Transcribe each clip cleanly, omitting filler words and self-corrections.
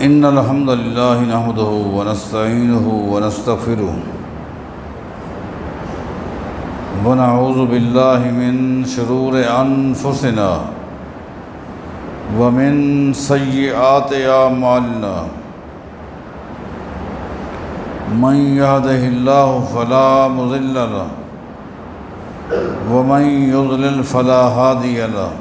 إن الحمد لله نحمده ونستعينه ونستغفره ونعوذ بالله من شرور أنفسنا ومن سيئات أعمالنا من يهده الله فلا مضل له ومن يضلل فلا هادي له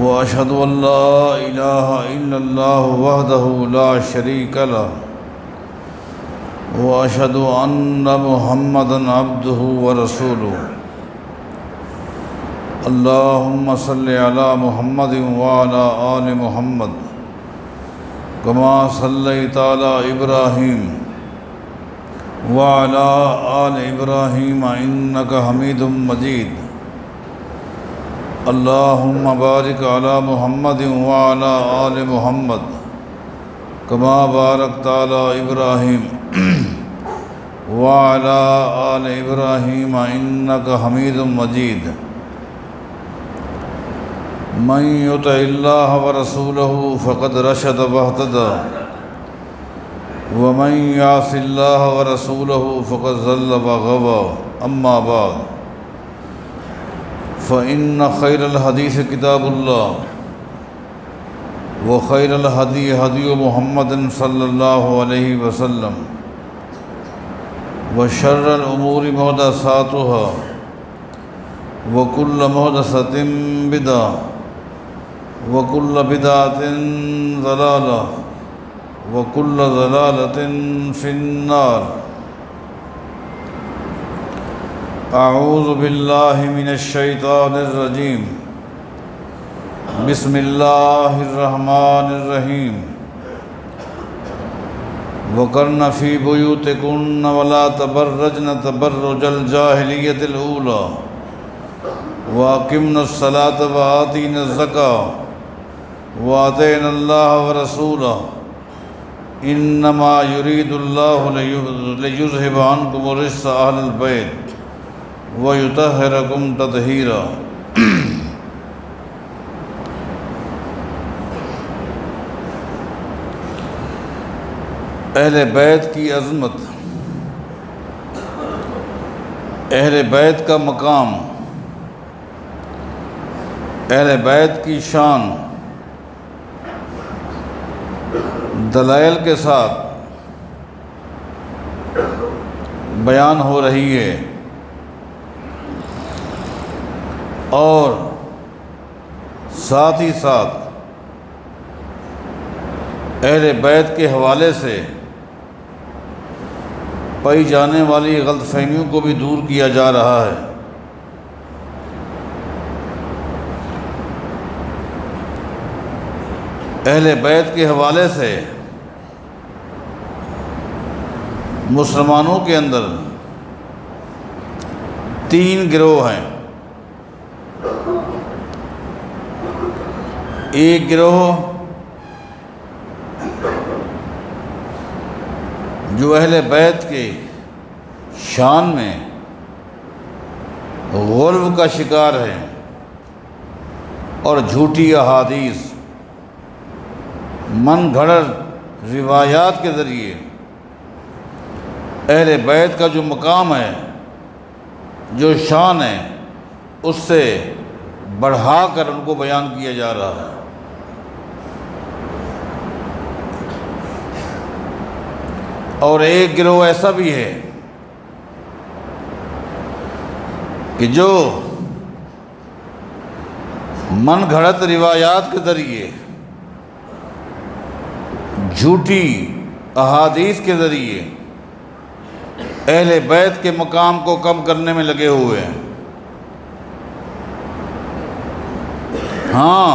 وأشهد أن لا إله إلا الله وحده لا شريك له وأشهد أن محمدًا عبده ورسوله اللهم صل على محمد وعلى آل محمد كما صليت على إبراهيم وعلى آل إبراهيم إنك حميد مجيد اللهم بارك على محمد وعلى آل محمد كما باركت على إبراهيم وعلى آل إبراهيم إنك حميد مجيد من يطع الله ورسوله فقد رشد واهتدى ومن يعص الله ورسوله فقد ضل وغوى أما بعد فإن خير الحديث كتاب الله وخير الهدي هدي محمد صلى الله عليه وسلم وشر الأمور محدثاتها وكل محدثة بدعة وكل بدعة ضلالة وكل ضلالة في النار اعوذ باللہ من الشیطان الرجیم بسم اللہ الرحمن الرحیم وقرن فی بیوتکن ولا تبرجن تبرج الجاہلیۃ الاولی واقمن الصلاۃ وآتین الزکاۃ وآطعن اللہ ورسولہ انما یرید اللہ لیذہب عنکم الرجس اہل البیت وَيُطَهِّرَكُمْ تَطْهِيرًا۔ اہل بیت کی عظمت، اہل بیت کا مقام، اہل بیت کی شان دلائل کے ساتھ بیان ہو رہی ہے، اور ساتھ ہی ساتھ اہل بیت کے حوالے سے پائی جانے والی غلط فہمیوں کو بھی دور کیا جا رہا ہے۔ اہل بیت کے حوالے سے مسلمانوں کے اندر 3 گروہ ہیں۔ ایک گروہ جو اہل بیت کے شان میں غلو کا شکار ہے اور جھوٹی احادیث، من گھڑت روایات کے ذریعے اہل بیت کا جو مقام ہے، جو شان ہے، اس سے بڑھا کر ان کو بیان کیا جا رہا ہے۔ اور ایک گروہ ایسا بھی ہے کہ جو من گھڑت روایات کے ذریعے، جھوٹی احادیث کے ذریعے اہل بیت کے مقام کو کم کرنے میں لگے ہوئے ہیں۔ ہاں،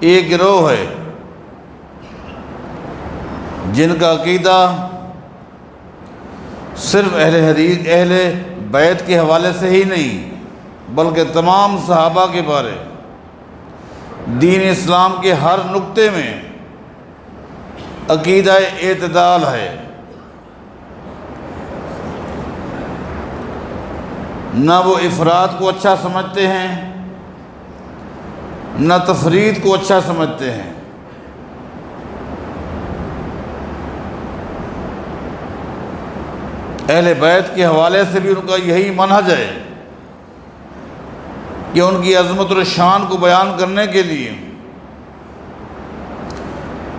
ایک گروہ ہے جن کا عقیدہ صرف اہل بیت کے حوالے سے ہی نہیں بلکہ تمام صحابہ کے بارے، دین اسلام کے ہر نقطے میں عقیدہ اعتدال ہے۔ نہ وہ افراد کو اچھا سمجھتے ہیں، نہ تفرید کو اچھا سمجھتے ہیں۔ اہل بیت کے حوالے سے بھی ان کا یہی منہج ہے کہ ان کی عظمت و شان کو بیان کرنے کے لیے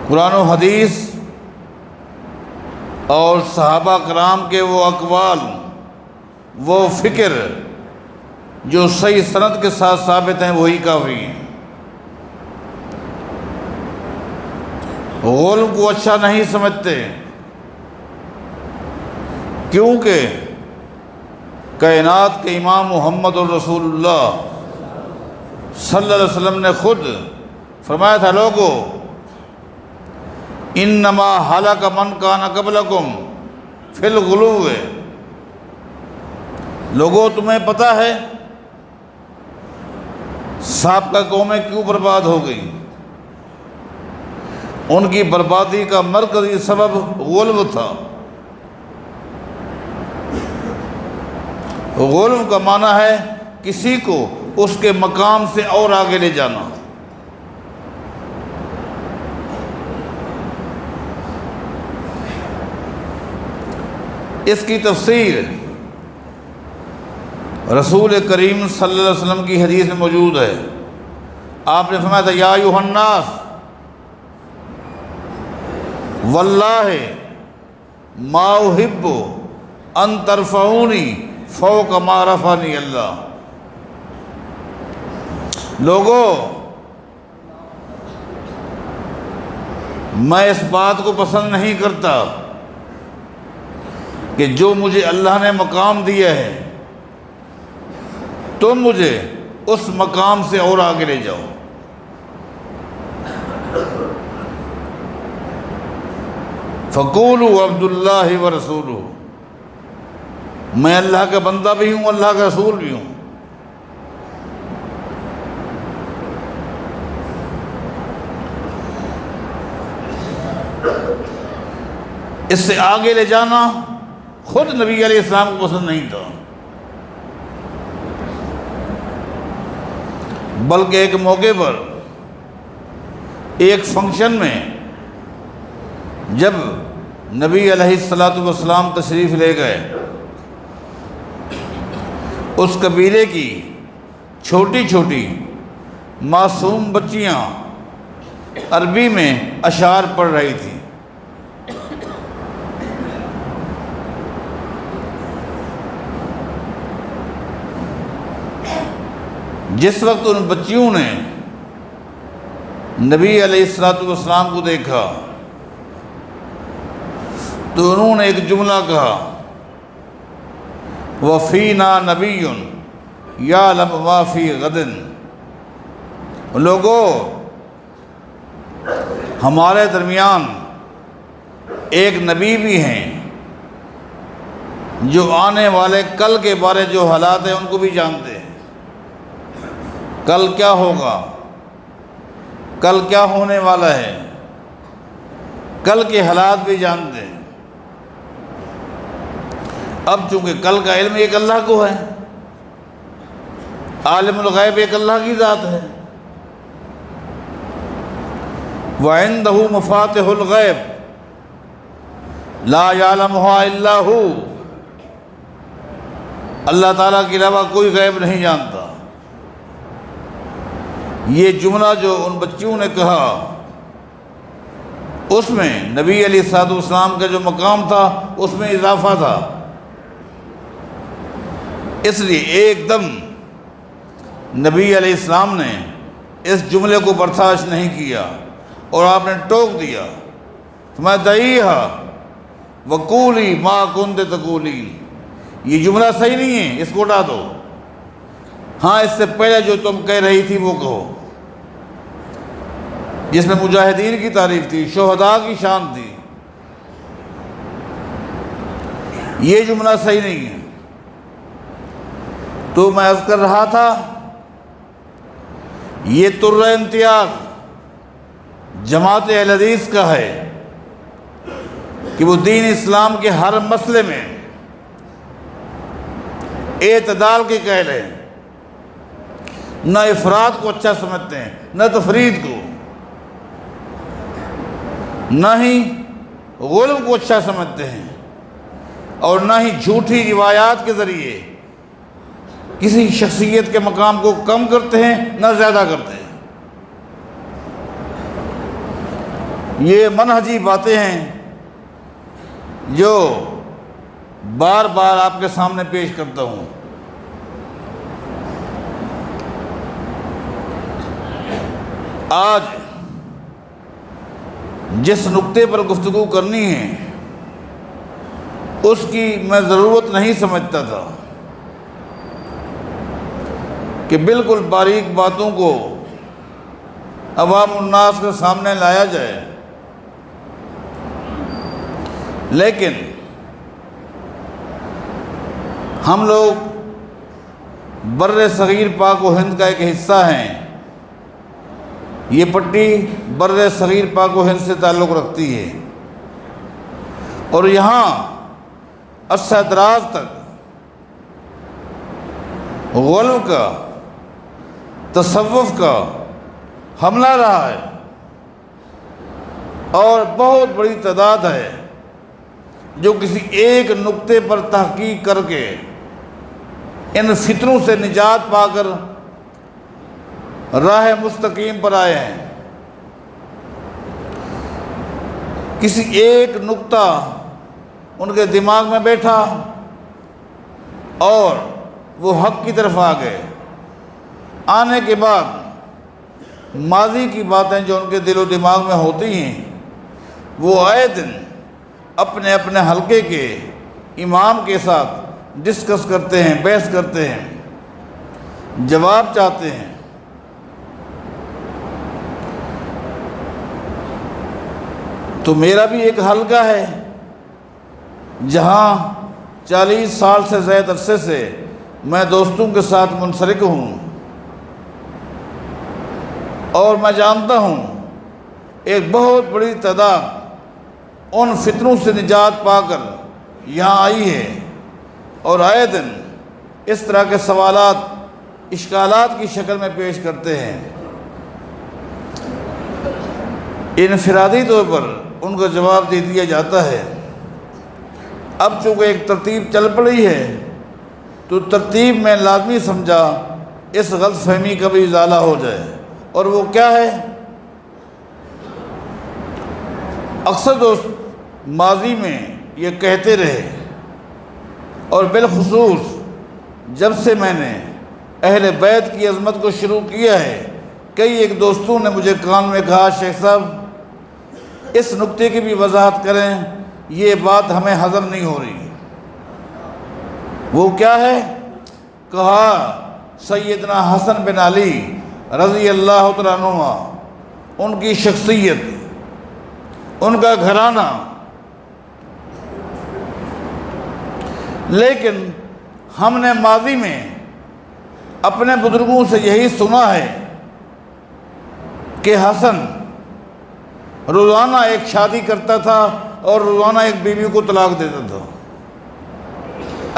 قرآن و حدیث اور صحابہ کرام کے وہ اقوال، وہ فکر جو صحیح سند کے ساتھ ثابت ہیں، وہی کافی ہیں۔ غلو کو اچھا نہیں سمجھتے، کیونکہ کائنات کے امام محمد الرسول اللہ صلی اللہ علیہ وسلم نے خود فرمایا تھا، لوگو انما ہلک من کان قبلکم فی الغلو، لوگو تمہیں پتہ ہے سابقہ قومیں کیوں برباد ہو گئی؟ ان کی بربادی کا مرکزی سبب غلو تھا۔ غلو کا معنی ہے کسی کو اس کے مقام سے اور آگے لے جانا۔ اس کی تفسیر رسول کریم صلی اللہ علیہ وسلم کی حدیث میں موجود ہے۔ آپ نے فرمایا تھا، یا ایھا الناس واللہ ما احب ان ترفعونی فوق ما رفعنی اللہ، لوگو میں اس بات کو پسند نہیں کرتا کہ جو مجھے اللہ نے مقام دیا ہے تم مجھے اس مقام سے اور آگے لے جاؤ۔ فقولوا عبد اللہ ورسولہ، میں اللہ کا بندہ بھی ہوں، اللہ کا رسول بھی ہوں۔ اس سے آگے لے جانا خود نبی علیہ السلام کو پسند نہیں تھا، بلکہ ایک موقع پر ایک فنکشن میں جب نبی علیہ السلام تشریف لے گئے، اس قبیلے کی چھوٹی چھوٹی معصوم بچیاں عربی میں اشعار پڑھ رہی تھیں۔ جس وقت ان بچیوں نے نبی علیہ السلام کو دیکھا تو انہوں نے ایک جملہ کہا، وَفِينَا نَبِيٌّ يَعْلَمُ مَا فِي غَدٍ، لوگو ہمارے درمیان ایک نبی بھی ہیں جو آنے والے کل کے بارے جو حالات ہیں ان کو بھی جانتے ہیں۔ کل کیا ہوگا، کل کیا ہونے والا ہے، کل کے حالات بھی جانتے ہیں۔ اب چونکہ کل کا علم ایک اللہ کو ہے، عالم الغیب ایک اللہ کی ذات ہے، وَعِندَهُ مَفَاتِحُ الْغَیْبِ لَا يَعْلَمُهَا إِلَّا هُوَ، اللہ تعالیٰ کے علاوہ کوئی غیب نہیں جانتا۔ یہ جملہ جو ان بچیوں نے کہا اس میں نبی علیہ السلام کا جو مقام تھا اس میں اضافہ تھا، اس لیے ایک دم نبی علیہ السلام نے اس جملے کو برداشت نہیں کیا اور آپ نے ٹوک دیا، میں دعیہا وقولی ما کنت تقولین، یہ جملہ صحیح نہیں ہے، اس کو اٹھا دو، ہاں اس سے پہلے جو تم کہہ رہی تھی وہ کہو، جس میں مجاہدین کی تعریف تھی، شہداء کی شان تھی، یہ جملہ صحیح نہیں ہے۔ تو میں عرض کر رہا تھا یہ ترہ امتیاز جماعت اہل حدیث کا ہے کہ وہ دین اسلام کے ہر مسئلے میں اعتدال کے قائل ہے، نہ افراد کو اچھا سمجھتے ہیں، نہ تفرید کو، نہ ہی غلو کو اچھا سمجھتے ہیں، اور نہ ہی جھوٹی روایات کے ذریعے کسی شخصیت کے مقام کو کم کرتے ہیں نہ زیادہ کرتے ہیں۔ یہ منہجی باتیں ہیں جو بار بار آپ کے سامنے پیش کرتا ہوں۔ آج جس نقطے پر گفتگو کرنی ہے اس کی میں ضرورت نہیں سمجھتا تھا کہ بالکل باریک باتوں کو عوام الناس کے سامنے لایا جائے، لیکن ہم لوگ بر صغیر پاک و ہند کا ایک حصہ ہیں۔ یہ پٹی بر صغیر پاک و ہند سے تعلق رکھتی ہے، اور یہاں عرصہ دراز تک غلو کا، تصوف کا حملہ رہا ہے، اور بہت بڑی تعداد ہے جو کسی ایک نقطے پر تحقیق کر کے ان فتنوں سے نجات پا کر راہ مستقیم پر آئے ہیں۔ کسی ایک نقطہ ان کے دماغ میں بیٹھا اور وہ حق کی طرف آ گئے۔ آنے کے بعد ماضی کی باتیں جو ان کے دل و دماغ میں ہوتی ہیں وہ آئے دن اپنے اپنے حلقے کے امام کے ساتھ ڈسکس کرتے ہیں، بحث کرتے ہیں، جواب چاہتے ہیں۔ تو میرا بھی ایک حلقہ ہے جہاں 40 سال سے زائد عرصے سے میں دوستوں کے ساتھ منسلک ہوں، اور میں جانتا ہوں ایک بہت بڑی تعداد ان فتنوں سے نجات پا کر یہاں آئی ہے، اور آئے دن اس طرح کے سوالات اشکالات کی شکل میں پیش کرتے ہیں۔ انفرادی طور پر ان کو جواب دے دیا جاتا ہے۔ اب چونکہ ایک ترتیب چل پڑی ہے تو ترتیب میں لازمی سمجھا اس غلط فہمی کا بھی ازالہ ہو جائے، اور وہ کیا ہے؟ اکثر دوست ماضی میں یہ کہتے رہے، اور بالخصوص جب سے میں نے اہل بیت کی عظمت کو شروع کیا ہے، کئی ایک دوستوں نے مجھے کان میں کہا، شیخ صاحب اس نقطے کی بھی وضاحت کریں، یہ بات ہمیں ہضم نہیں ہو رہی۔ وہ کیا ہے؟ کہا سیدنا حسن بن علی رضی اللہ تعالیٰ عنہ، ان کی شخصیت، ان کا گھرانہ، لیکن ہم نے ماضی میں اپنے بزرگوں سے یہی سنا ہے کہ حسن روزانہ ایک شادی کرتا تھا اور روزانہ ایک بیوی کو طلاق دیتا تھا۔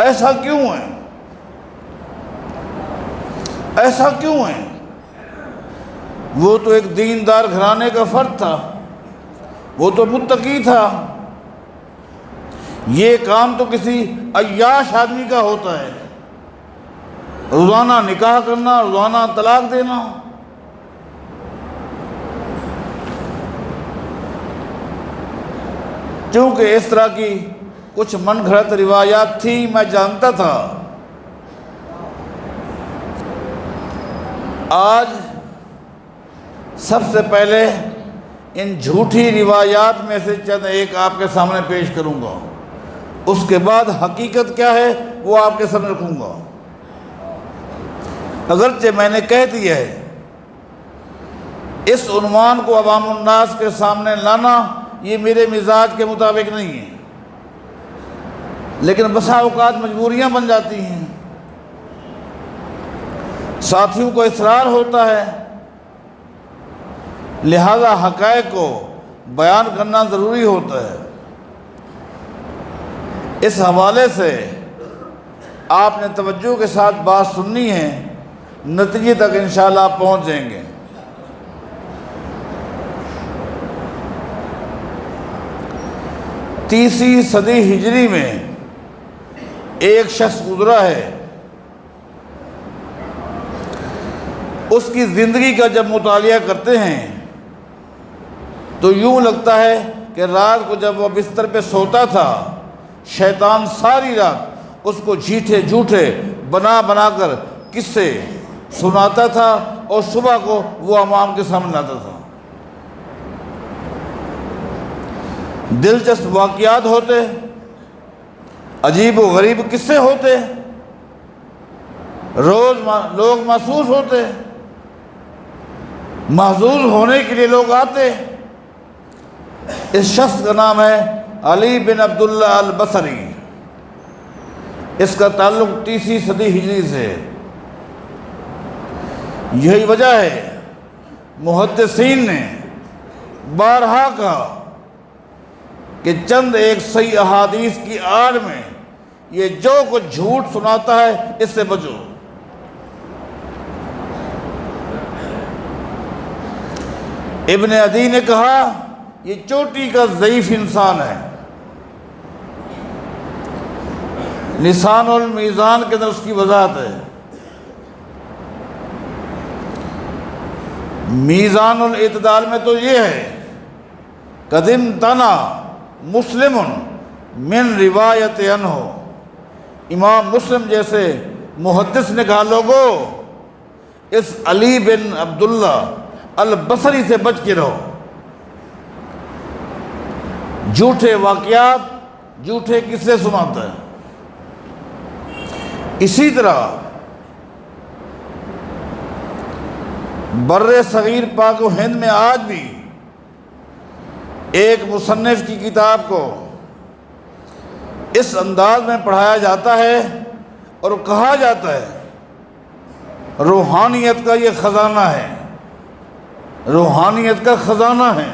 ایسا کیوں ہے؟ ایسا کیوں ہے؟ وہ تو ایک دیندار گھرانے کا فرد تھا، وہ تو متقی تھا۔ یہ کام تو کسی عیاش آدمی کا ہوتا ہے، روزانہ نکاح کرنا، روزانہ طلاق دینا۔ چونکہ اس طرح کی کچھ من گھڑت روایات تھی، میں جانتا تھا۔ آج سب سے پہلے ان جھوٹی روایات میں سے چند ایک آپ کے سامنے پیش کروں گا، اس کے بعد حقیقت کیا ہے وہ آپ کے سامنے رکھوں گا۔ اگرچہ میں نے کہہ دیا ہے اس عنوان کو عوام الناس کے سامنے لانا یہ میرے مزاج کے مطابق نہیں ہے، لیکن بسا اوقات مجبوریاں بن جاتی ہیں، ساتھیوں کو اصرار ہوتا ہے، لہذا حقائق کو بیان کرنا ضروری ہوتا ہے۔ اس حوالے سے آپ نے توجہ کے ساتھ بات سننی ہے نتیجے تک انشاءاللہ آپ پہنچ جائیں گے۔ تیسری صدی ہجری میں ایک شخص گزرا ہے، اس کی زندگی کا جب مطالعہ کرتے ہیں تو یوں لگتا ہے کہ رات کو جب وہ بستر پہ سوتا تھا، شیطان ساری رات اس کو جھیٹے جھوٹے بنا بنا کر قصے سناتا تھا اور صبح کو وہ عوام کے سامنے لاتا تھا۔ دلچسپ واقعات ہوتے، عجیب و غریب قصے ہوتے، روز لوگ محسوس ہوتے، محظوظ ہونے کے لیے لوگ آتے۔ اس شخص کا نام ہے علی بن عبداللہ البصری، اس کا تعلق تیسری صدی ہجری سے ہے۔ یہی وجہ ہے محدثین نے بارہا کہا کہ چند ایک صحیح احادیث کی آڑ میں یہ جو کچھ جھوٹ سناتا ہے اس سے بچو۔ ابن عدی نے کہا یہ چوٹی کا ضعیف انسان ہے۔ لسان المیزان کے اندر اس کی وضاحت ہے۔ میزان الاعتدال میں تو یہ ہے قدم تنا مسلم من روایت عنہ، امام مسلم جیسے محدث نے کہا لوگو اس علی بن عبداللہ البصری سے بچ کے رہو، جھوٹے واقعات جھوٹے قصے سناتا ہے۔ اسی طرح بر صغیر پاک و ہند میں آج بھی ایک مصنف کی کتاب کو اس انداز میں پڑھایا جاتا ہے اور کہا جاتا ہے روحانیت کا یہ خزانہ ہے، روحانیت کا خزانہ ہے،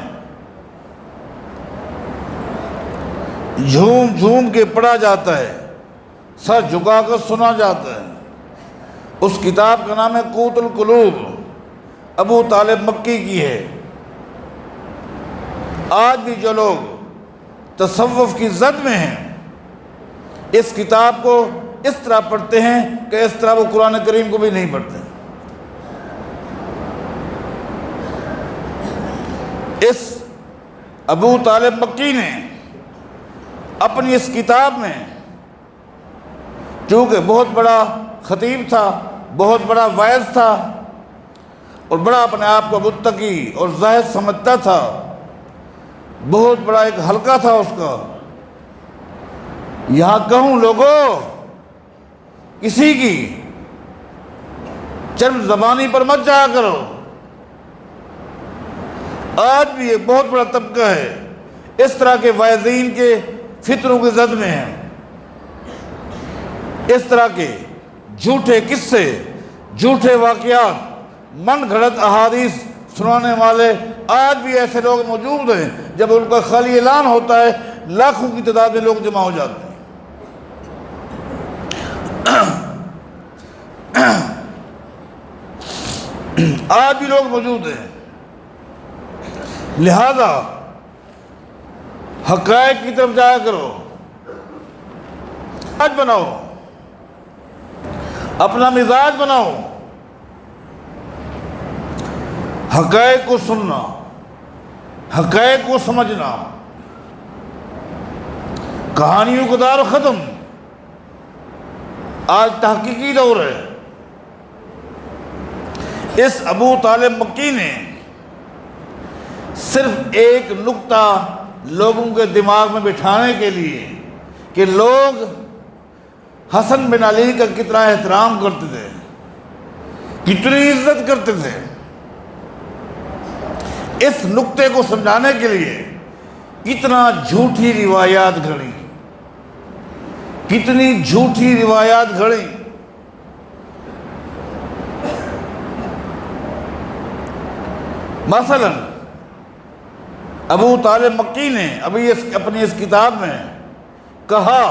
جھوم جھوم کے پڑھا جاتا ہے، سر جھکا کر سنا جاتا ہے۔ اس کتاب کا نام ہے قوت القلوب، ابو طالب مکی کی ہے۔ آج بھی جو لوگ تصوف کی زد میں ہیں اس کتاب کو اس طرح پڑھتے ہیں کہ اس طرح وہ قرآن کریم کو بھی نہیں پڑھتے۔ اس ابو طالب مکی نے اپنی اس کتاب میں، چونکہ بہت بڑا خطیب تھا، بہت بڑا واعظ تھا اور بڑا اپنے آپ کو متقی اور زاہد سمجھتا تھا، بہت بڑا ایک حلقہ تھا اس کا، یہاں کہوں لوگوں کسی کی چرب زبانی پر مت جایا کرو۔ آج بھی ایک بہت بڑا طبقہ ہے اس طرح کے واعظین کے فطروں کی زد میں ہیں، اس طرح کے جھوٹے قصے، جھوٹے واقعات، من گھڑت احادیث سنانے والے آج بھی ایسے لوگ موجود ہیں۔ جب ان کا خالی اعلان ہوتا ہے لاکھوں کی تعداد میں لوگ جمع ہو جاتے ہیں۔ آج بھی لوگ موجود ہیں، لہذا حقائق کی طرف جایا کرو، مزاج بناؤ، اپنا مزاج بناؤ، حقائق کو سننا، حقائق کو سمجھنا۔ کہانیوں کا دار ختم، آج تحقیقی دور ہے۔ اس ابو طالب مکی نے صرف ایک نقطہ لوگوں کے دماغ میں بٹھانے کے لیے کہ لوگ حسن بن علی کا کتنا احترام کرتے تھے، کتنی عزت کرتے تھے، اس نقطے کو سمجھانے کے لیے کتنا جھوٹی روایات گھڑی، کتنی جھوٹی روایات گھڑی۔ مثلا ابو طالب مکی نے ابھی اپنی اس کتاب میں کہا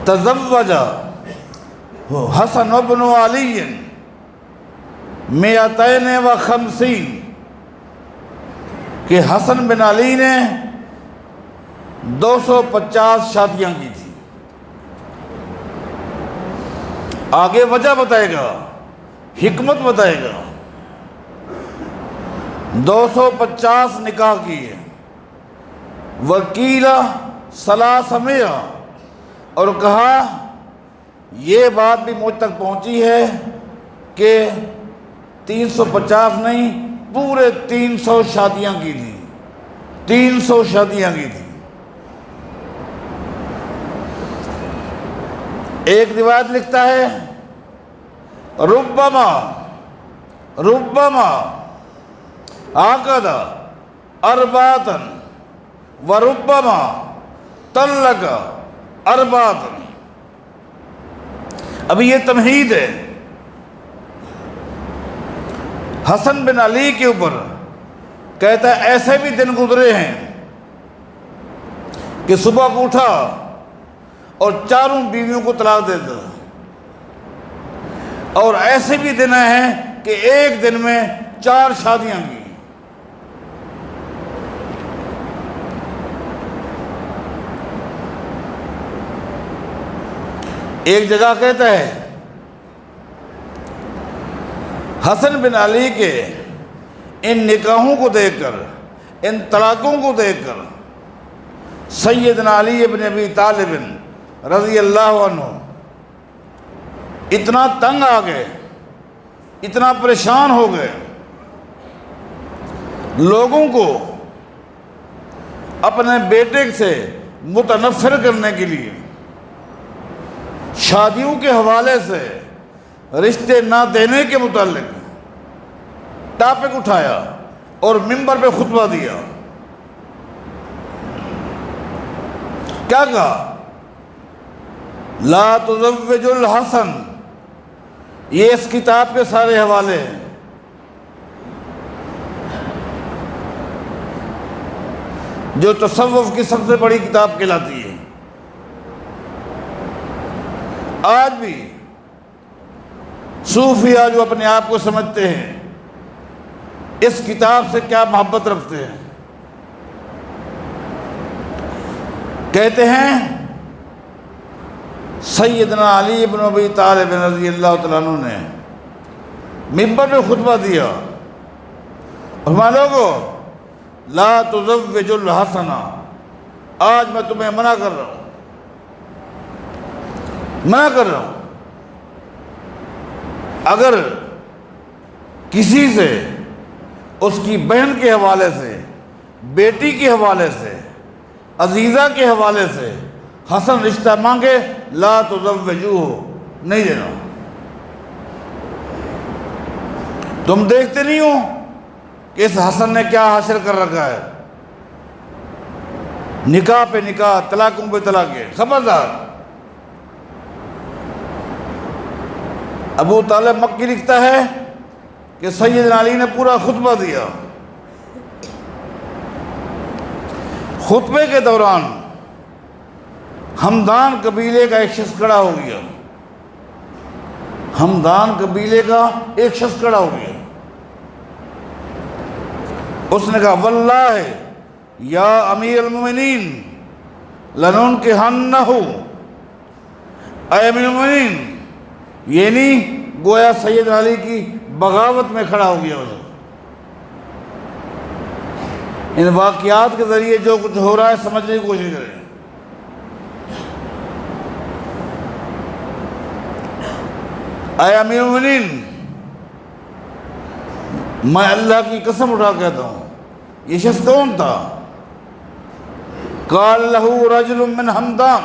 تزوج حسن ابن علی 250 کہ حسن بن علی نے 250 شادیاں کی تھی۔ آگے وجہ بتائے گا، حکمت بتائے گا۔ 250 نکاح کیے، وکیلا 300 اور کہا یہ بات بھی مجھ تک پہنچی ہے کہ 350 نہیں، پورے 300 شادیاں کی تھی، 300 شادیاں کی تھی۔ ایک روایت لکھتا ہے ربما عقد 4 وربما طلق 4۔ ابھی یہ تمہید ہے حسن بن علی کے اوپر، کہتا ہے ایسے بھی دن گزرے ہیں کہ صبح کو اٹھا اور 4 بیویوں کو طلاق دیتا، اور ایسے بھی دن ہیں کہ ایک دن میں 4 شادیاں کی۔ ایک جگہ کہتا ہے حسن بن علی کے ان نکاحوں کو دیکھ کر، ان طلاقوں کو دیکھ کر سیدنا علی ابن ابی طالب رضی اللہ عنہ اتنا تنگ آ گئے، اتنا پریشان ہو گئے، لوگوں کو اپنے بیٹے سے متنفر کرنے کے لیے شادیوں کے حوالے سے، رشتے نہ دینے کے متعلق ٹاپک اٹھایا اور منبر پہ خطبہ دیا۔ کیا کہا؟ لا تزوج الحسن، یہ اس کتاب کے سارے حوالے ہیں۔ جو تصوف کی سب سے بڑی کتاب کہلاتی ہے۔ آج بھی صوفیہ جو اپنے آپ کو سمجھتے ہیں اس کتاب سے کیا محبت رکھتے ہیں، کہتے ہیں سیدنا علی بن ابی طالب رضی اللہ تعالیٰ عنہ نے منبر پہ خطبہ دیا، فرمایا لوگو لا تزوج الحسن، آج میں تمہیں منع کر رہا ہوں، منع کر رہا ہوں۔ اگر کسی سے اس کی بہن کے حوالے سے، بیٹی کے حوالے سے، عزیزہ کے حوالے سے حسن رشتہ مانگے، لا تزوجوہ، نہیں دینا۔ تم دیکھتے نہیں ہو کہ اس حسن نے کیا حاصل کر رکھا ہے، نکاح پہ نکاح، طلاقوں پہ طلاقیں۔ خبردار۔ ابو طالب مکی لکھتا ہے کہ سیدنا علی نے پورا خطبہ دیا، خطبے کے دوران ہمدان قبیلے کا ایک شخص کھڑا ہو گیا، ہمدان قبیلے کا ایک شخص کھڑا ہو گیا، اس نے کہا واللہ یا امیر المومنین لننکحنہ، اے امیر المومنین، یہ نہیں گویا سید علی کی بغاوت میں کھڑا ہو گیا۔ ان واقعات کے ذریعے جو کچھ ہو رہا ہے سمجھنے کی کوشش کریں۔ اے امیر المومنین، میں اللہ کی قسم اٹھا کہتا ہوں، یہ شخص کون تھا؟ قال لہ رجل من ہمدان،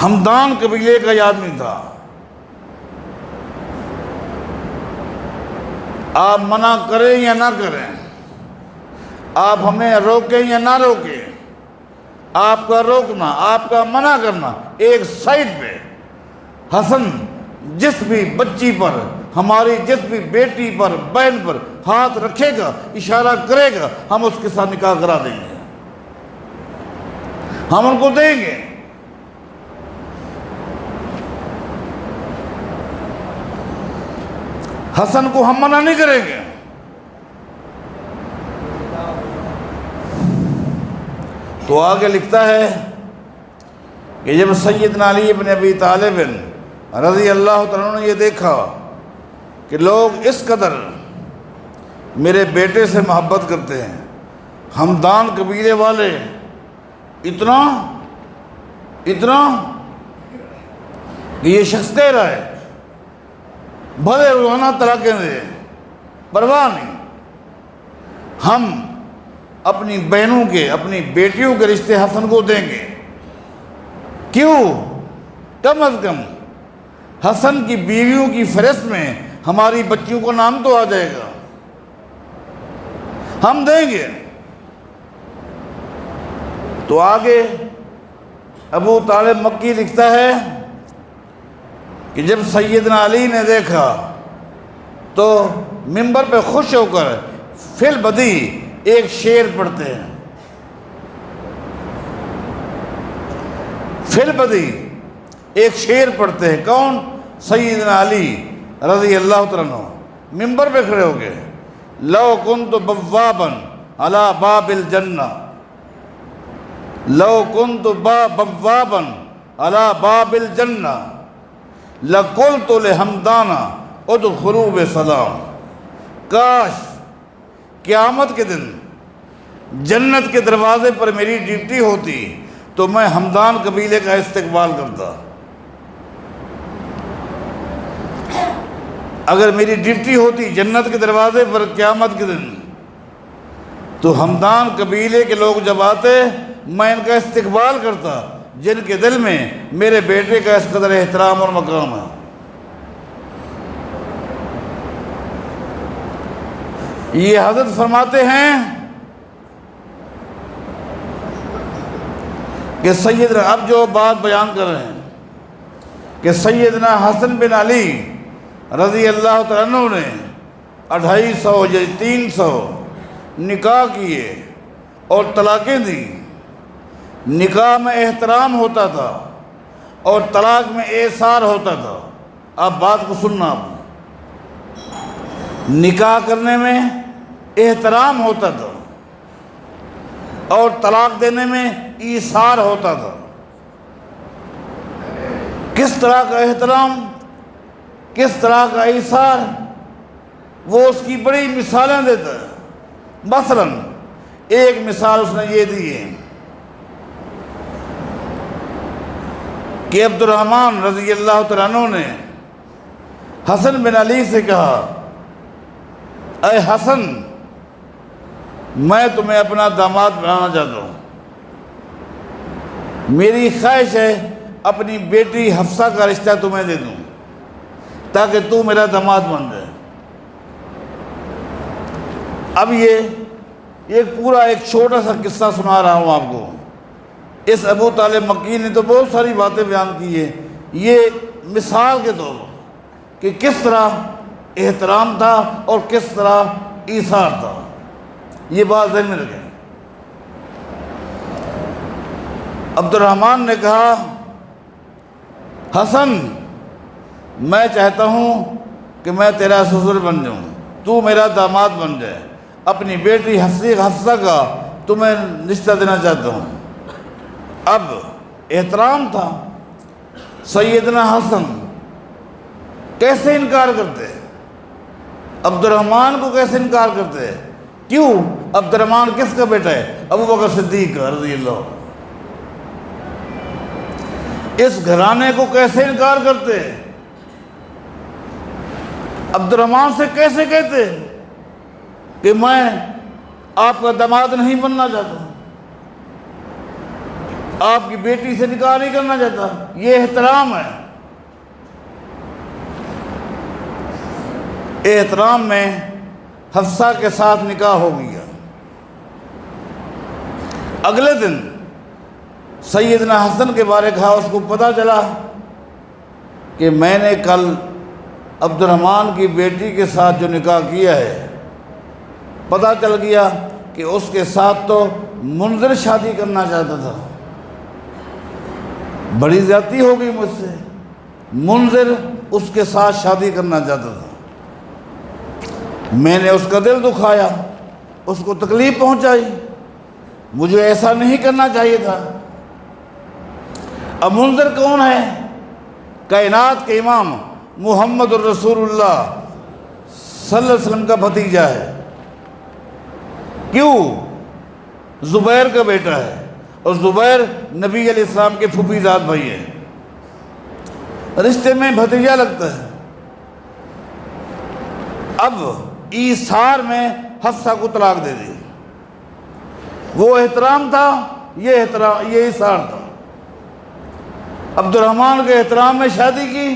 ہمدان قبیلے کا یہ آدمی تھا۔ آپ منع کریں یا نہ کریں، آپ ہمیں روکیں یا نہ روکیں، آپ کا روکنا، آپ کا منع کرنا ایک سائڈ پہ، حسن جس بھی بچی پر، ہماری جس بھی بیٹی پر، بہن پر ہاتھ رکھے گا، اشارہ کرے گا، ہم اس کے ساتھ نکاح کرا دیں گے، ہم ان کو دیں گے۔ حسن کو ہم منع نہیں کریں گے۔ تو آگے لکھتا ہے کہ جب سیدنا علی بن ابی طالب رضی اللہ تعالیٰ عنہ نے یہ دیکھا کہ لوگ اس قدر میرے بیٹے سے محبت کرتے ہیں، ہمدان قبیلے والے اتنا کہ یہ شخص کہہ رہا ہے بھلے روزانہ طلاقیں دے، پرواہ نہیں، ہم اپنی بہنوں کے، اپنی بیٹیوں کے رشتے حسن کو دیں گے۔ کیوں؟ کم از کم حسن کی بیویوں کی فہرست میں ہماری بچیوں کو نام تو آ جائے گا، ہم دیں گے۔ تو آگے ابو طالب مکی لکھتا ہے کہ جب سیدنا علی نے دیکھا تو منبر پہ خوش ہو کر فی البدی ایک شعر پڑھتے ہیں، فی البدی ایک شعر پڑھتے ہیں۔ کون؟ سیدنا علی رضی اللہ تعالیٰ عنہ منبر پہ کھڑے ہو گئے، لو کنت بوابا علی باب الجنہ، لو کنت بوابا علی باب الجنہ لقلت لحمدانہ ادخلوا بسلام۔ کاش قیامت کے دن جنت کے دروازے پر میری ڈیوٹی ہوتی تو میں ہمدان قبیلے کا استقبال کرتا۔ اگر میری ڈیوٹی ہوتی جنت کے دروازے پر قیامت کے دن تو ہمدان قبیلے کے لوگ جب آتے میں ان کا استقبال کرتا، جن کے دل میں میرے بیٹے کا اس قدر احترام اور مقام ہے۔ یہ حضرت فرماتے ہیں کہ سیدنا، اب جو بات بیان کر رہے ہیں کہ سیدنا حسن بن علی رضی اللہ تعالیٰ عنہ نے 250 یا 300 نکاح کیے اور طلاقیں دی۔ نکاح میں احترام ہوتا تھا اور طلاق میں ایثار ہوتا تھا۔ آپ بات کو سننا، آپ نکاح کرنے میں احترام ہوتا تھا اور طلاق دینے میں ایثار ہوتا تھا۔ کس طرح کا احترام، کس طرح کا ایثار، وہ اس کی بڑی مثالیں دیتا ہے۔ مثلا ایک مثال اس نے یہ دی ہے کہ عبد الرحمن رضی اللہ تعالیٰ عنہ نے حسن بن علی سے کہا، اے حسن، میں تمہیں اپنا داماد بنانا چاہتا ہوں، میری خواہش ہے اپنی بیٹی حفصہ کا رشتہ تمہیں دے دوں تاکہ تو میرا داماد بن جائے۔ اب یہ پورا ایک چھوٹا سا قصہ سنا رہا ہوں آپ کو۔ اس ابو طالب مکی نے تو بہت ساری باتیں بیان کی ہیں، یہ مثال کے طور پر کہ کس طرح احترام تھا اور کس طرح ایثار تھا، یہ بات ذہن میں رکھیں۔ عبد الرحمن نے کہا، حسن، میں چاہتا ہوں کہ میں تیرا سسر بن جاؤں، تو میرا داماد بن جائے، اپنی بیٹی حفصہ کا تمہیں رشتہ دینا چاہتا ہوں۔ اب احترام تھا، سیدنا حسن کیسے انکار کرتے، عبد الرحمن کو کیسے انکار کرتے؟ کیوں؟ عبد الرحمن کس کا بیٹا ہے؟ ابو بکر صدیق رضی اللہ۔ اس گھرانے کو کیسے انکار کرتے؟ عبد الرحمن سے کیسے کہتے کہ میں آپ کا داماد نہیں بننا چاہتا، آپ کی بیٹی سے نکاح نہیں کرنا چاہتا؟ یہ احترام ہے۔ احترام میں حفصہ کے ساتھ نکاح ہو گیا۔ اگلے دن سیدنا حسن کے بارے کہا، اس کو پتہ چلا کہ میں نے کل عبد الرحمن کی بیٹی کے ساتھ جو نکاح کیا ہے، پتہ چل گیا کہ اس کے ساتھ تو منذر شادی کرنا چاہتا تھا، بڑی زیادتی ہو گئی مجھ سے، منذر اس کے ساتھ شادی کرنا چاہتا تھا۔ میں نے اس کا دل دکھایا، اس کو تکلیف پہنچائی، مجھے ایسا نہیں کرنا چاہیے تھا۔ اب منذر کون ہے؟ کائنات کے امام محمد الرسول اللہ صلی اللہ علیہ وسلم کا بھتیجا ہے۔ کیوں؟ زبیر کا بیٹا ہے، اور زبیر نبی علیہ السلام کے پھوپھی زاد بھائی ہے، رشتے میں بھتیجا لگتا ہے۔ اب ایثار میں حفصہ کو طلاق دے دی۔ وہ احترام تھا، یہ ایثار تھا۔ عبد الرحمن کے احترام میں شادی کی،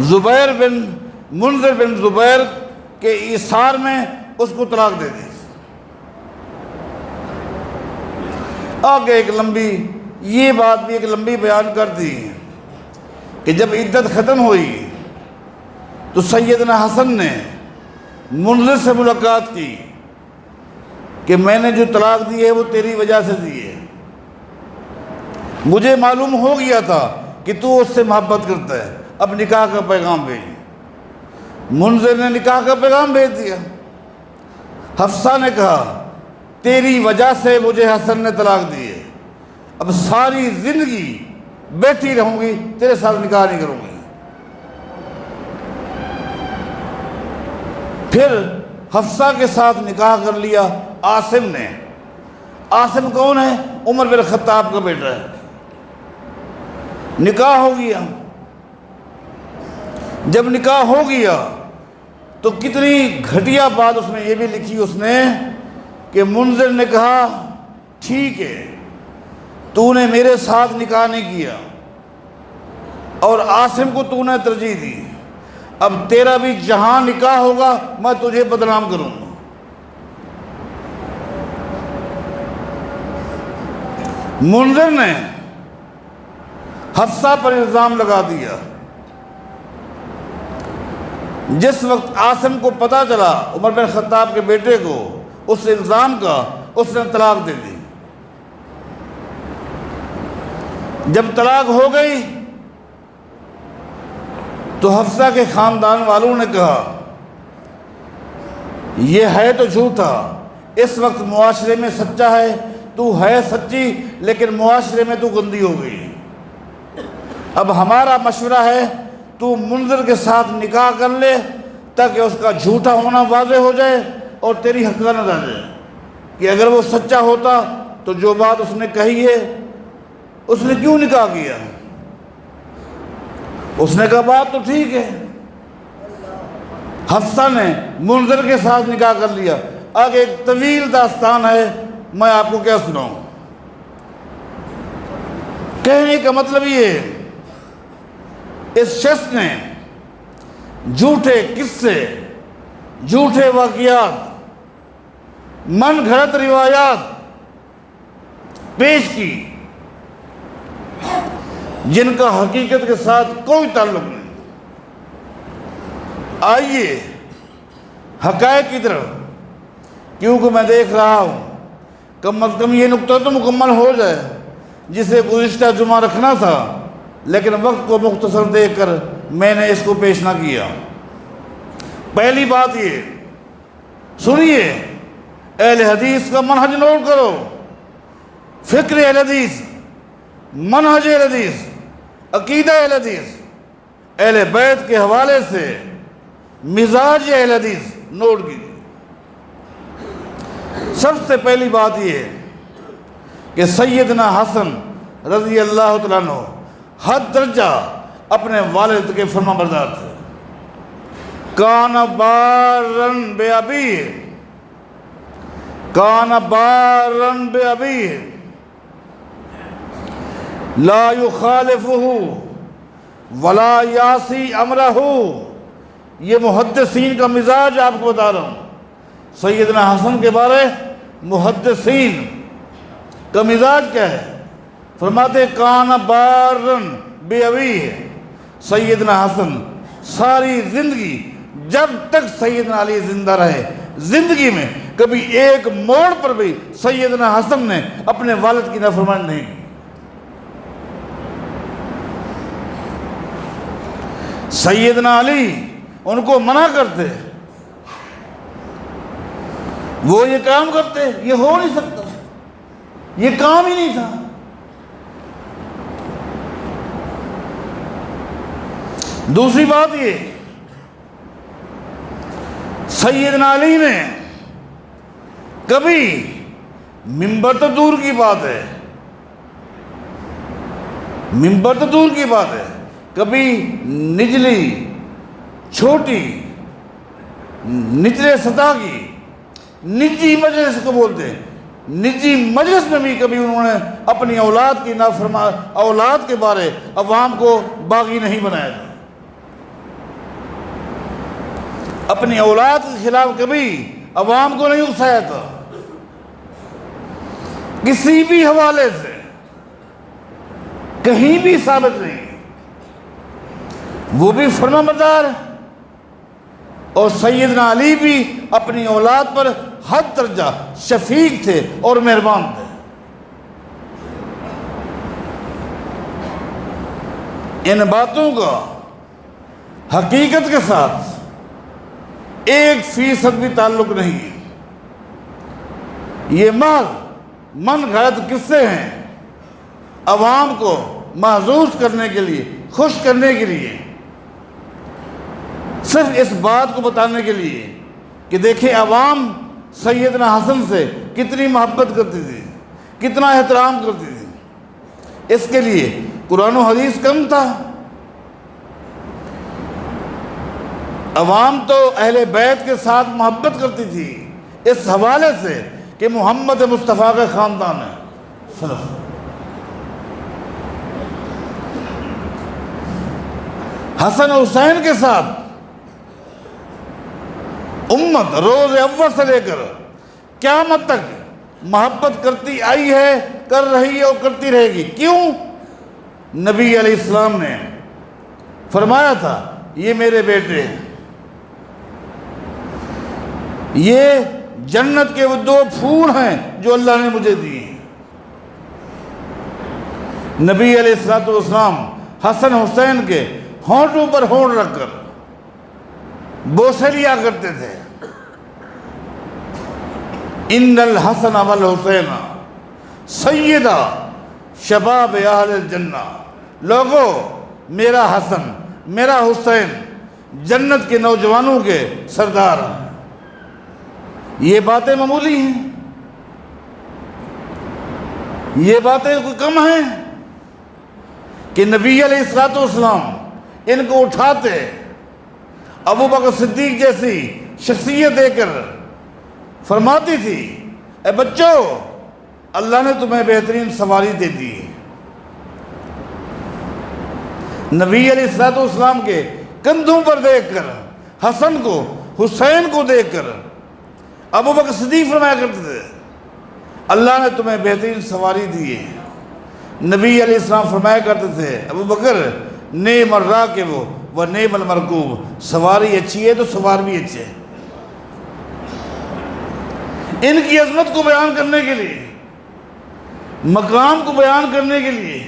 زبیر بن منذر بن زبیر کے ایثار میں اس کو طلاق دے دی۔ آگے یہ بات بھی ایک لمبی بیان کر دی کہ جب عدت ختم ہوئی تو سیدنا حسن نے منذر سے ملاقات کی کہ میں نے جو طلاق دی ہے وہ تیری وجہ سے دی ہے، مجھے معلوم ہو گیا تھا کہ تو اس سے محبت کرتا ہے، اب نکاح کا پیغام بھیج۔ منذر نے نکاح کا پیغام بھیج دیا۔ حفصہ نے کہا تیری وجہ سے مجھے حسن نے طلاق دی ہے، اب ساری زندگی بیٹھی رہوں گی، تیرے ساتھ نکاح نہیں کروں گی۔ پھر حفصہ کے ساتھ نکاح کر لیا عاصم نے۔ عاصم کون ہے؟ عمر بن خطاب کا بیٹا ہے۔ نکاح ہو گیا۔ جب نکاح ہو گیا تو کتنی گھٹیا بات اس میں یہ بھی لکھی اس نے کہ منذر نے کہا ٹھیک ہے تو نے میرے ساتھ نکاح نہیں کیا اور عاصم کو تو نے ترجیح دی، اب تیرا بھی جہاں نکاح ہوگا میں تجھے بدنام کروں گا۔ منذر نے حفصہ پر الزام لگا دیا۔ جس وقت عاصم کو پتہ چلا عمر بن خطاب کے بیٹے کو اس الزام کا، اس نے طلاق دے دی۔ جب طلاق ہو گئی تو حفصہ کے خاندان والوں نے کہا یہ ہے تو جھوٹا، اس وقت معاشرے میں سچا ہے، تو ہے سچی لیکن معاشرے میں تو گندی ہو گئی، اب ہمارا مشورہ ہے تو منذر کے ساتھ نکاح کر لے تاکہ اس کا جھوٹا ہونا واضح ہو جائے اور تیری حقانت آ جائے کہ اگر وہ سچا ہوتا تو جو بات اس نے کہی ہے اس نے کیوں نکاح کیا۔ اس نے کہا بات تو ٹھیک ہے۔ حفصہ نے منذر کے ساتھ نکاح کر لیا۔ آگے ایک طویل داستان ہے، میں آپ کو کیا سناؤں۔ کہنے کا مطلب یہ ہے اس شخص نے جھوٹے قصے، جھوٹے واقعات، من گھڑت روایات پیش کی جن کا حقیقت کے ساتھ کوئی تعلق نہیں۔ آئیے حقائق کی طرف، کیونکہ میں دیکھ رہا ہوں کم از کم یہ نقطہ تو مکمل ہو جائے جسے گزشتہ جمعہ رکھنا تھا، لیکن وقت کو مختصر دیکھ کر میں نے اس کو پیش نہ کیا۔ پہلی بات یہ سنیے، اہل حدیث کا منہج نوٹ کرو، فکر اہل حدیث، منہج اہل حدیث، عقیدہ اہل حدیث، اہل بیت کے حوالے سے مزاج اہل حدیث نوٹ کیجیے۔ سب سے پہلی بات یہ ہے کہ سیدنا حسن رضی اللہ تعالیٰ عنہ حد درجہ اپنے والد کے فرما بردار تھے۔ کان بارن بے ابی، کان بارن بے ابی لا یخالفہ ولا یاسی امرہ۔ یہ محدثین کا مزاج آپ کو بتا رہا ہوں۔ سیدنا حسن کے بارے محدثین کا مزاج کیا ہے؟ فرماتے کان بارن بے ابی، سیدنا حسن ساری زندگی جب تک سیدنا علی زندہ رہے، زندگی میں کبھی ایک موڑ پر بھی سیدنا حسن نے اپنے والد کی نافرمانی نہیں کی۔ سیدنا علی ان کو منع کرتے، وہ یہ کام کرتے، یہ ہو نہیں سکتا، یہ کام ہی نہیں تھا۔ دوسری بات یہ، سیدنا علی نے کبھی منبر تو دور کی بات ہے، منبر تو دور کی بات ہے، کبھی نچلی چھوٹی نچلے سطح کی نجی مجلس کو بولتے ہیں، نجی مجلس میں بھی کبھی انہوں نے اپنی اولاد کی اولاد کے بارے عوام کو باغی نہیں بنایا تھا، اپنی اولاد کے خلاف کبھی عوام کو نہیں اکسایا تھا، کسی بھی حوالے سے کہیں بھی ثابت نہیں، وہ بھی فرمانبردار، اور سیدنا علی بھی اپنی اولاد پر حد درجہ شفیق تھے اور مہربان تھے۔ ان باتوں کا حقیقت کے ساتھ 1% بھی تعلق نہیں ہے، یہ محض من گھڑت قصے ہیں، عوام کو محظوظ کرنے کے لیے، خوش کرنے کے لیے، صرف اس بات کو بتانے کے لیے کہ دیکھیں عوام سیدنا حسن سے کتنی محبت کرتی تھی، کتنا احترام کرتی تھی، اس کے لیے قرآن و حدیث کم تھا۔ عوام تو اہل بیت کے ساتھ محبت کرتی تھی اس حوالے سے کہ محمد مصطفیٰ کا خاندان ہے۔ حسن حسین کے ساتھ امت روز اول سے لے کر قیامت تک محبت کرتی آئی ہے، کر رہی ہے اور کرتی رہے گی۔ کیوں؟ نبی علیہ السلام نے فرمایا تھا یہ میرے بیٹے ہیں، یہ جنت کے وہ 2 پھول ہیں جو اللہ نے مجھے دیے۔ نبی علیہ السلام حسن حسین کے ہونٹوں پر ہونٹ رکھ کر بوسے لیا کرتے تھے، ان الحسن والحسین سیدہ شباب اہل الجنہ، لوگو میرا حسن میرا حسین جنت کے نوجوانوں کے سردار ہیں۔ یہ باتیں معمولی ہیں، یہ باتیں کوئی کم ہیں کہ نبی علیہ السلام ان کو اٹھاتے، ابو بکر صدیق جیسی شخصیت دے کر فرماتی تھی اے بچوں اللہ نے تمہیں بہترین سواری دے دی۔ نبی علیہ السلام کے کندھوں پر دیکھ کر، حسن کو حسین کو دیکھ کر ابو بکر صدیق فرمایا کرتے تھے اللہ نے تمہیں بہترین سواری دی ہے۔ نبی علیہ السلام فرمایا کرتے تھے ابو بکر نعم الراکب و نعم المرکوب، سواری اچھی ہے تو سوار بھی اچھے ہے۔ ان کی عظمت کو بیان کرنے کے لیے، مقام کو بیان کرنے کے لیے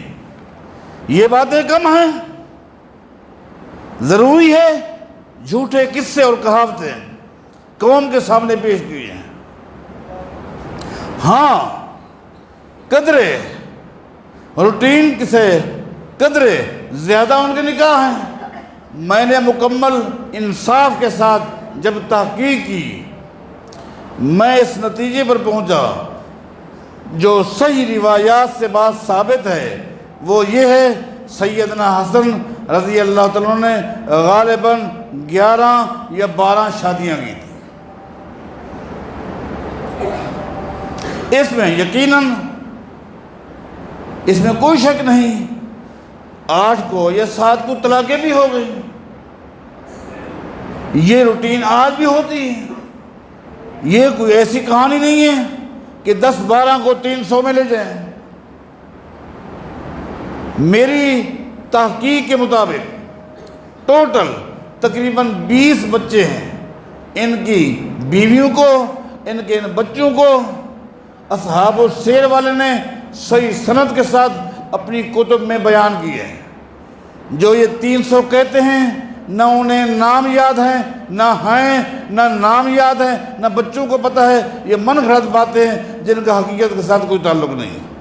یہ باتیں کم ہیں؟ ضروری ہے جھوٹے قصے اور کہاوتیں قوم کے سامنے پیش کی ہیں۔ ہاں قدرے روٹین کسے قدرے زیادہ ان کے نکاح ہیں۔ میں نے مکمل انصاف کے ساتھ جب تحقیق کی، میں اس نتیجے پر پہنچا جو صحیح روایات سے بات ثابت ہے، وہ یہ ہے سیدنا حسن رضی اللہ تعالیٰ نے غالباً 11 یا 12 شادیاں کی تھیں۔ اس میں یقیناً اس میں کوئی شک نہیں 8 کو یا 7 کو طلاقیں بھی ہو گئی۔ یہ روٹین آج بھی ہوتی ہے، یہ کوئی ایسی کہانی نہیں ہے کہ 10-12 کو 300 میں لے جائیں۔ میری تحقیق کے مطابق ٹوٹل تقریباً 20 بچے ہیں، ان کی بیویوں کو، ان کے ان بچوں کو اصحاب السیر والے نے صحیح سند کے ساتھ اپنی کتب میں بیان کی ہے۔ جو یہ 300 کہتے ہیں نہ انہیں نام یاد ہیں، نہ ہیں، نہ نام یاد ہیں، نہ بچوں کو پتہ ہے۔ یہ من گھڑت باتیں ہیں جن کا حقیقت کے ساتھ کوئی تعلق نہیں ہے۔